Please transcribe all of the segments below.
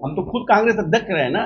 हम तो खुद कांग्रेस अध्यक्ष रहे ना।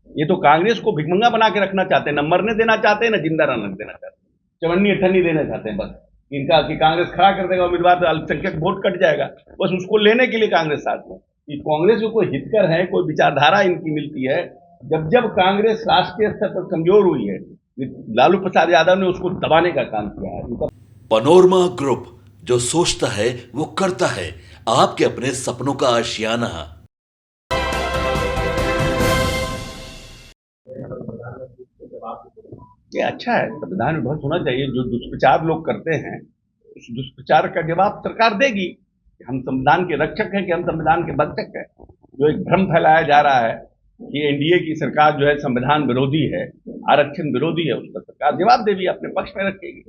ये तो कांग्रेस को भिखमंगा बना के रखना चाहते हैं, न मरने देना चाहते हैं, न जिंदा रहने देना चाहते हैं, चवन्नी अठन्नी देना चाहते हैं बस। इनका कि कांग्रेस खड़ा कर देगा उम्मीदवार तो अल्पसंख्यक वोट कट जाएगा, बस उसको लेने के लिए कांग्रेस साथ में। कि कांग्रेस को कोई हितकर है, कोई विचारधारा इनकी मिलती है। जब जब कांग्रेस राष्ट्रीय स्तर पर कमजोर हुई है, लालू प्रसाद यादव ने उसको दबाने का काम किया है। इनका पनोरमा ग्रुप, जो सोचता है वो करता है। आपके अपने सपनों का आशियाना। ये अच्छा है, संविधान में बहुत होना चाहिए। जो दुष्प्रचार लोग करते हैं, उस दुष्प्रचार का जवाब सरकार देगी। हम संविधान के रक्षक हैं कि हम संविधान के भक्षक हैं। जो एक भ्रम फैलाया जा रहा है कि एनडीए की सरकार जो है संविधान विरोधी है, आरक्षण विरोधी है, उसका सरकार जवाब देगी, अपने पक्ष में रखेगी।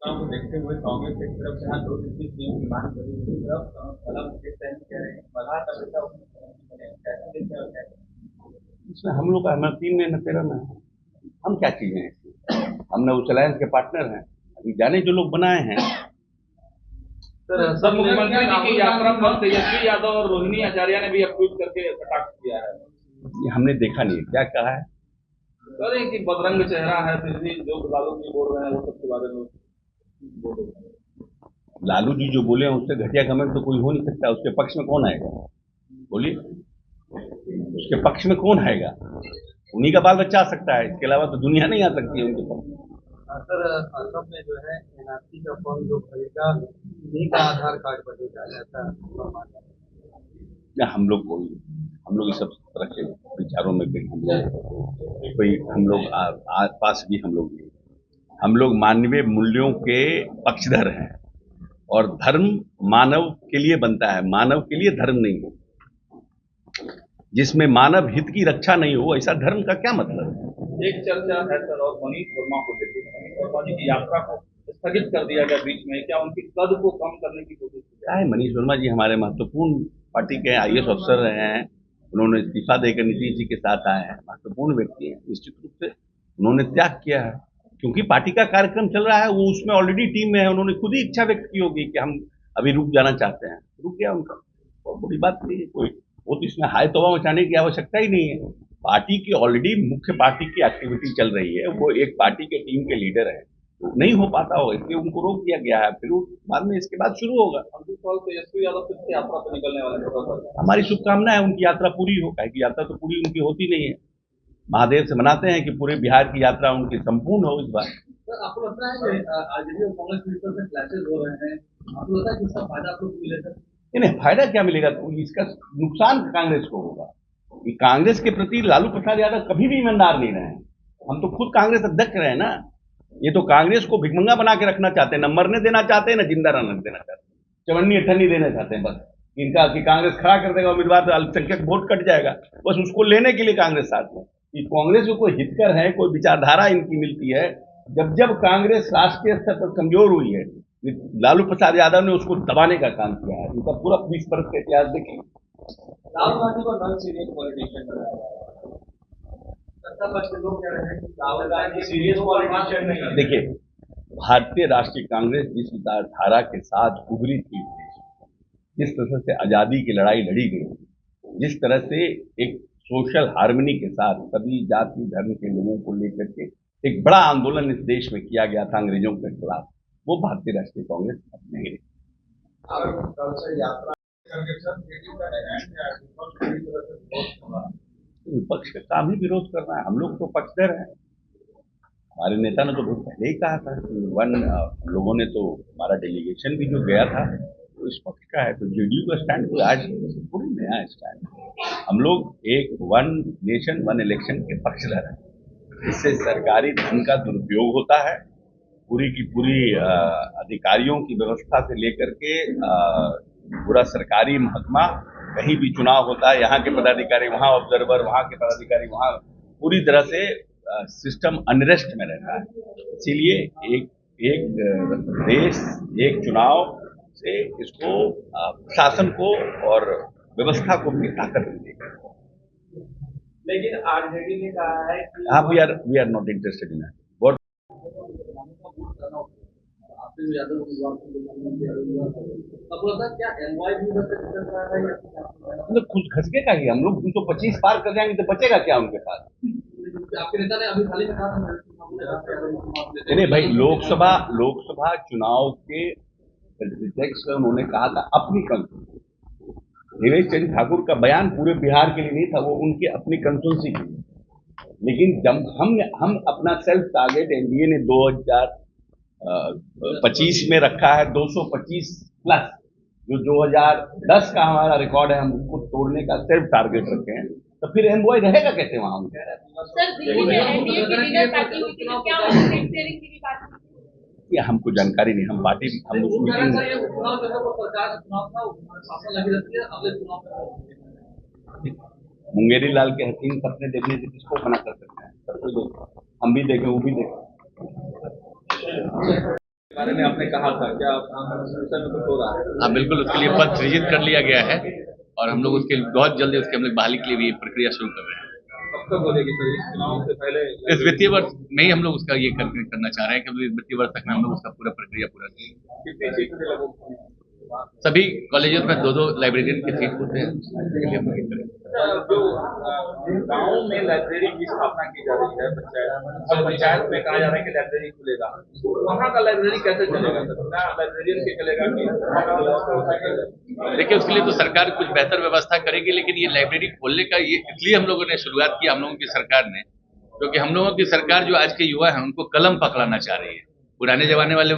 को देखते हुए कांग्रेस एक तरफ जहां 2 टीम की मांग करी, दूसरी तरफ अलग सहन कह रहे हैं बधा का बेटा इसमें हम लोग का 3 में न 13 में हम क्या चीजें हैं इसमें? हम न उस अलायंस के पार्टनर हैं, अभी जाने जो लोग बनाए हैं। सब मुख्यमंत्री जी की यात्रा पर तेजस्वी यादव और रोहिणी आचार्य ने भी ट्वीट करके कटाक्ष किया है। ये हमने देखा नहीं, क्या कहा है? कह रहे हैं कि बदरंग चेहरा है, फिर भी जो लालू जी बोल रहे हैं वो सबके बारे में बोल रहे हैं। लालू जी जो बोले हैं उससे घटिया कमेंट तो कोई हो नहीं सकता। उसके पक्ष में कौन आएगा? बोलिए, उसके पक्ष में कौन आएगा? उन्हीं का बाल बच्चा आ सकता है, इसके अलावा तो दुनिया नहीं आ सकती है उनके पास। सर, असम में जो है एनआरसी का फॉर्म जो खरीदा उन्हीं का आधार कार्ड बनेगा, ऐसा या हम लोग इस सब तरह के विचारों में हम लोग पास भी हम लोग मानवीय मूल्यों के पक्षधर हैं। और धर्म मानव के लिए बनता है, मानव के लिए धर्म नहीं हो। जिसमें मानव हित की रक्षा नहीं हो, ऐसा धर्म का क्या मतलब है? एक चर्चा है सर, और मनीष वर्मा को लेकर मनीष वर्मा जी की यात्रा को स्थगित कर दिया गया बीच में, क्या उनकी कद को कम करने की कोशिश की? क्या है, मनीष वर्मा जी हमारे महत्वपूर्ण पार्टी के आईएएस अफसर रहे हैं। उन्होंने इस्तीफा देकर नीतीश जी के साथ आए हैं, महत्वपूर्ण व्यक्ति हैं। निश्चित रूप से उन्होंने त्याग किया है, क्योंकि पार्टी का कार्यक्रम चल रहा है, वो उसमें ऑलरेडी टीम में है। उन्होंने खुद ही इच्छा व्यक्त की होगी कि हम अभी रुक जाना चाहते हैं, रुक गया उनका। बहुत बड़ी बात नहीं है कोई, वो तो इसमें हाय तौबा मचाने की आवश्यकता ही नहीं है। पार्टी की ऑलरेडी मुख्य पार्टी की एक्टिविटी चल रही है, वो एक पार्टी के टीम के लीडर है, तो नहीं हो पाता होगा, इसलिए उनको रोक दिया गया है। फिर बाद में इसके बाद शुरू होगा। तेजस्वी यादव किस यात्रा पर निकलने वाले? हमारी शुभकामना है उनकी यात्रा पूरी हो, कि यात्रा तो पूरी उनकी होती नहीं है। महादेव से मनाते हैं कि पूरे बिहार की यात्रा उनकी संपूर्ण हो इस बार। आपको लगता है कि आरजेडी और कांग्रेस मिलकर से क्लैशेस हो रहे हैं, आपको लगता है कि इसका फायदा आपको मिलेगा? नहीं, फायदा क्या मिलेगा? तो इसका नुकसान कांग्रेस को होगा। कि कांग्रेस के प्रति लालू प्रसाद यादव कभी भी ईमानदार नहीं रहे। हम तो खुद कांग्रेस अध्यक्ष रहे ना। ये तो कांग्रेस को भिखमंगा बना के रखना चाहते हैं, न मरने देना चाहते हैं, न जिंदा रहने देना चाहते हैं, चवन्नी अठन्नी देना चाहते हैं बस। इनका कि कांग्रेस खड़ा कर देगा उम्मीदवार तो अल्पसंख्यक वोट कट जाएगा, बस उसको लेने के लिए कांग्रेस साथ में। कि कांग्रेस को कोई हितकर है, कोई विचारधारा इनकी मिलती है। जब जब कांग्रेस राष्ट्रीय स्तर पर कमजोर हुई है, लालू प्रसाद यादव ने उसको दबाने का काम किया है। इनका पूरा 20 वर्ष का इतिहास देखिए। राहुल गांधी को नॉन सीरियस पॉलिटिशियन बनाया, सत्ता पक्ष के लोग कह रहे हैं कि राहुल गांधी सीरियस पॉलिटिशियन नहीं है। देखिए, भारतीय राष्ट्रीय कांग्रेस जिस विचारधारा के साथ उभरी थी, जिस तरह से आजादी की लड़ाई लड़ी गई, जिस तरह से एक सोशल हार्मनी के साथ सभी जाति धर्म के लोगों को लेकर के एक बड़ा आंदोलन इस देश में किया गया था अंग्रेजों के खिलाफ, वो भारतीय राष्ट्रीय कांग्रेस अब नहीं रही। विपक्ष का काम ही विरोध करना है, हम लोग तो पक्षधर हैं। हमारे नेता ने तो बहुत पहले ही कहा था कि लोगों ने तो हमारा डेलीगेशन भी जो गया था तो इस पक्ष का है। तो जेडीयू का स्टैंड कोई आज पूरी नया स्टैंड है। हम लोग एक वन नेशन वन इलेक्शन के पक्षधर हैं। इससे सरकारी धन का दुरुपयोग होता है। पूरी की पूरी अधिकारियों की व्यवस्था से लेकर के पूरा सरकारी महकमा, कहीं भी चुनाव होता है, यहाँ के पदाधिकारी वहाँ ऑब्जर्वर, वहाँ के पदाधिकारी वहाँ, पूरी तरह से सिस्टम अनरेस्ट में रहता है। इसीलिए एक देश एक चुनाव से इसको शासन को और व्यवस्था को भी ताकत मिलेगी। लेकिन आरजेडी ने कहा है कि we are not interested in that. Yadav क्या एनवाई भी मतलब खुद खसके का ही हम लोग 225 पार कर जाएंगे तो बचेगा क्या उनके पास। आपके नेता ने अभी हाल ही में कहा था नहीं भाई, लोकसभा चुनाव के टेक्स्ट में उन्होंने कहा था अपनी कंस्टिट्यूंसी। देवेश चंद्र ठाकुर का बयान पूरे बिहार के लिए नहीं था, वो उनकी अपनी कंस्टिट्यूंसी की। लेकिन जब हम अपना सेल्फ टारगेट एनडीए ने 2025 में रखा है 225 प्लस, जो 2010 का हमारा रिकॉर्ड है, हम उसको तोड़ने का सेल्फ टारगेट रखे हैं, तो फिर एमबॉय रहेगा कैसे वहां? सर, दिल्ली में एनडीए की लीडर पार्टी में क्या सीट शेयरिंग की भी बात की? ये हमको जानकारी नहीं, हम पार्टी हम उस मीटिंग में मुंगेरी लाल के हसीन सपने देखने से किसको मना कर सकते हैं? सबको देखो, हम भी देखें, वो भी देखें। बारे में आपने कहा था, क्या विषय में कुछ हो रहा है? हाँ बिल्कुल, उसके लिए पद सृजित कर लिया गया है और हम लोग उसके बहुत जल्दी उसके हम लोग बहाली के लिए भी प्रक्रिया शुरू कर रहे हैं। कब तक बोलेगी सर, इस चुनाव से पहले? इस वित्तीय वर्ष में ही हम लोग उसका ये करना चाह रहे हैं कि इस वित्तीय वर्ष तक में हम लोग उसका पूरा प्रक्रिया पूरा करें। कितनी सीट से लगभग? सभी कॉलेजों में 2-2 लाइब्रेरियन की सीट होते हैं, उसके लिए हम ये करें। जो गाँव में लाइब्रेरी की स्थापना की जा रही है, पंचायत में कहा जा रहा है कि लाइब्रेरी खुलेगा, वहाँ का लाइब्रेरी कैसे चलेगा सर? लाइब्रेरियन के चलेगा कि? देखिए, उसके लिए तो सरकार कुछ बेहतर व्यवस्था करेगी, लेकिन ये लाइब्रेरी खोलने का ये इसलिए हम लोगों ने शुरुआत की, हम लोगों की सरकार ने, क्योंकि हम लोगों की सरकार जो आज के युवा हैं उनको कलम पकड़ाना चाह रही है। पुराने जमाने वाले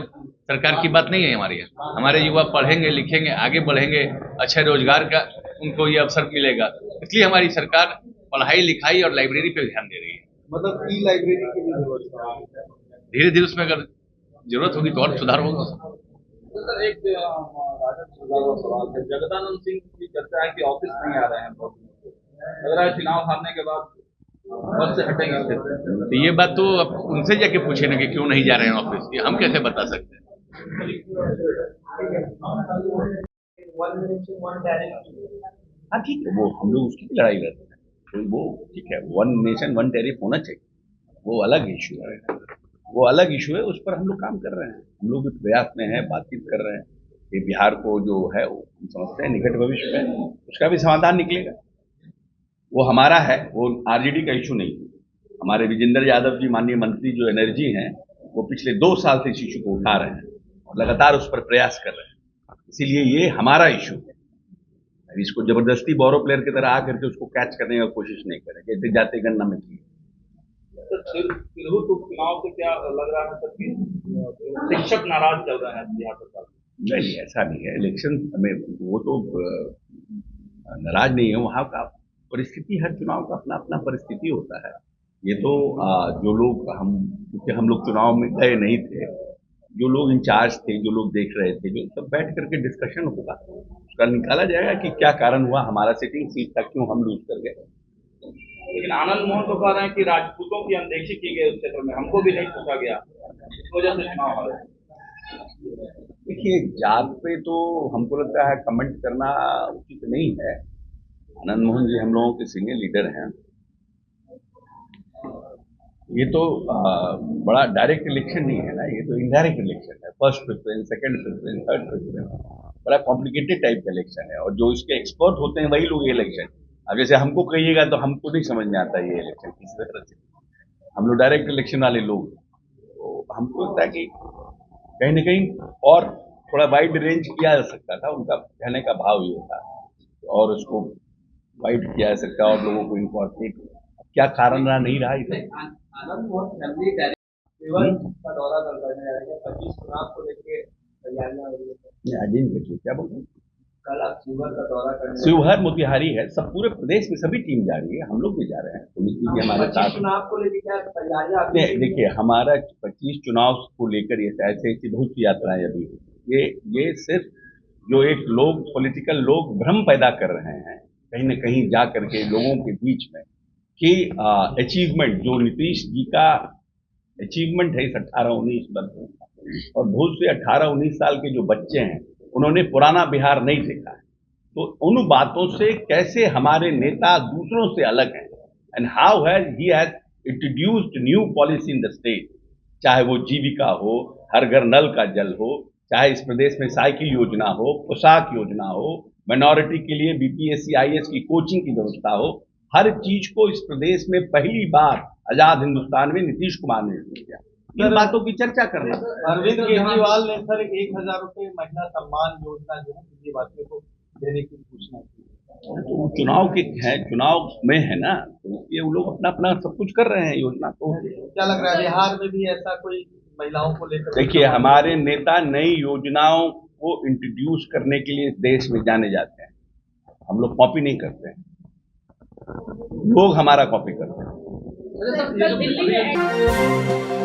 सरकार की बात नहीं है हमारे यहाँ। हमारे युवा पढ़ेंगे, लिखेंगे, आगे बढ़ेंगे, अच्छे रोजगार का उनको ये अवसर मिलेगा, इसलिए हमारी सरकार पढ़ाई लिखाई और लाइब्रेरी पे ध्यान दे रही है। मतलब ई लाइब्रेरी की भी व्यवस्था है। धीरे धीरे उसमें अगर जरूरत होगी तो और सुधार होगा। सर, एक राजद सुधार का सवाल है, जगदानंद सिंह की चर्चा है कि ऑफिस नहीं आ रहे हैं बहुत दिनों से। लग रहा है चुनाव हारने के बाद पद से हटेंगे फिर। तो ये बात तो अब उनसे जाके पूछे ना कि क्यों नहीं जा रहे हैं ऑफिस, ये हम कैसे बता सकते हैं। हाँ ठीक है, वो हम लोग उसकी भी लड़ाई लड़ते हैं, तो वो ठीक है, 1 नेशन 1 टैरिफ होना चाहिए, वो अलग इशू है, वो अलग इशू है, उस पर हम लोग काम कर रहे हैं, हम लोग भी प्रयास में हैं, बातचीत कर रहे हैं कि बिहार को जो है वो हम समझते हैं निकट भविष्य में उसका भी समाधान निकलेगा। वो हमारा है, वो आरजेडी का इशू नहीं है। हमारे विजेंद्र यादव जी माननीय मंत्री जो एनर्जी हैं, वो पिछले 2 साल से इस इशू को उठा रहे हैं, लगातार उस पर प्रयास कर रहे हैं, इसीलिए ये हमारा इशू है। इसको जबरदस्ती बोरो प्लेयर की तरह आकर के उसको कैच करने की कोशिश नहीं करें, जैसे जाते गन्ना में की। तिरहुत उपचुनाव से क्या लग रहा है सर कि शिक्षक नाराज चल रहे हैं बिहार सरकार? नहीं, ऐसा नहीं है। इलेक्शन में वो तो नाराज नहीं है, वहाँ का परिस्थिति, हर चुनाव का अपना अपना परिस्थिति होता है। ये तो जो लोग क्योंकि हम लोग चुनाव में गए नहीं थे, जो लोग इंचार्ज थे, जो लोग देख रहे थे, जो सब बैठ करके डिस्कशन होगा, उसका निकाला जाएगा कि क्या कारण हुआ, हमारा सिटिंग सीट था, क्यों हम लूज कर गए। लेकिन आनंद मोहन तो कह रहे हैं कि राजपूतों की अनदेखी की गई उस क्षेत्र में, हमको भी नहीं पूछा गया, इस वजह से चुनाव हारे। देखिए, जात पे तो हमको लगता है कमेंट करना उचित नहीं है। आनंद मोहन जी हम लोगों के सीनियर लीडर हैं। ये तो बड़ा डायरेक्ट इलेक्शन नहीं है ना, ये तो इनडायरेक्ट इलेक्शन है। First preference, second preference, third preference, बड़ा कॉम्प्लिकेटेड टाइप का इलेक्शन है, और जो इसके एक्सपर्ट होते हैं वही लोग ये इलेक्शन, अब जैसे हमको कहिएगा तो हमको नहीं समझ में आता ये इलेक्शन किस तरह से। हम लोग डायरेक्ट इलेक्शन वाले लोग, तो हमको लगता है कि कहीं ना कहीं और थोड़ा वाइड रेंज किया जा सकता था, उनका कहने का भाव ये था, और उसको वाइड किया जा सकता और लोगों को इन्फॉर्मेट क्या कारण रहा, नहीं रहा इसे। आनंद मोहन फैमिली डायरेक्ट का दौरा करने जा रहे हैं, 25 चुनाव को लेके तैयारियां हो रही है। क्या बोल रहे हैं? कल आप शिवहर का दौरा करने, शिवहर मोतिहारी है, सब पूरे प्रदेश में सभी टीम जा रही है, हम लोग भी जा रहे हैं, पुलिस भी हमारे साथ। चुनाव को लेकर क्या तैयारियां? देखिए, हमारा 25 चुनाव को लेकर ये ऐसे ऐसी बहुत सी यात्राएं अभी हुई। ये सिर्फ जो एक लोग पॉलिटिकल लोग भ्रम पैदा कर रहे हैं कहीं न कहीं जा करके लोगों के बीच में कि अचीवमेंट जो नीतीश जी का अचीवमेंट है इस 18-19 वर्षों का, और बहुत से 18-19 साल के जो बच्चे हैं उन्होंने पुराना बिहार नहीं देखा है, तो उन बातों से कैसे हमारे नेता दूसरों से अलग हैं, and how has he has introduced new policy in the state, चाहे वो जीविका हो, हर घर नल का जल हो, चाहे इस प्रदेश में साइकिल योजना हो, पोशाक योजना हो, माइनॉरिटी के लिए बीपीएससी आईएएस की कोचिंग की व्यवस्था हो, हर चीज को इस प्रदेश में पहली बार आजाद हिंदुस्तान में नीतीश कुमार ने शुरू किया। इन बातों की चर्चा करना। अरविंद केजरीवाल ने सर 1,000 रुपए महिला सम्मान योजना जो है दिल्लीवासियों को देने की घोषणा की। तो वो चुनाव के है, चुनाव में है ना, तो ये वो लोग अपना अपना सब कुछ कर रहे हैं योजना। तो क्या लग रहा है बिहार में भी ऐसा कोई महिलाओं को लेकर? देखिए, हमारे नेता नई योजनाओं को इंट्रोड्यूस करने के लिए देश में जाने जाते हैं। हम लोग कॉपी नहीं करते हैं, लोग हमारा कॉपी करते हैं। सर, दिल्ली में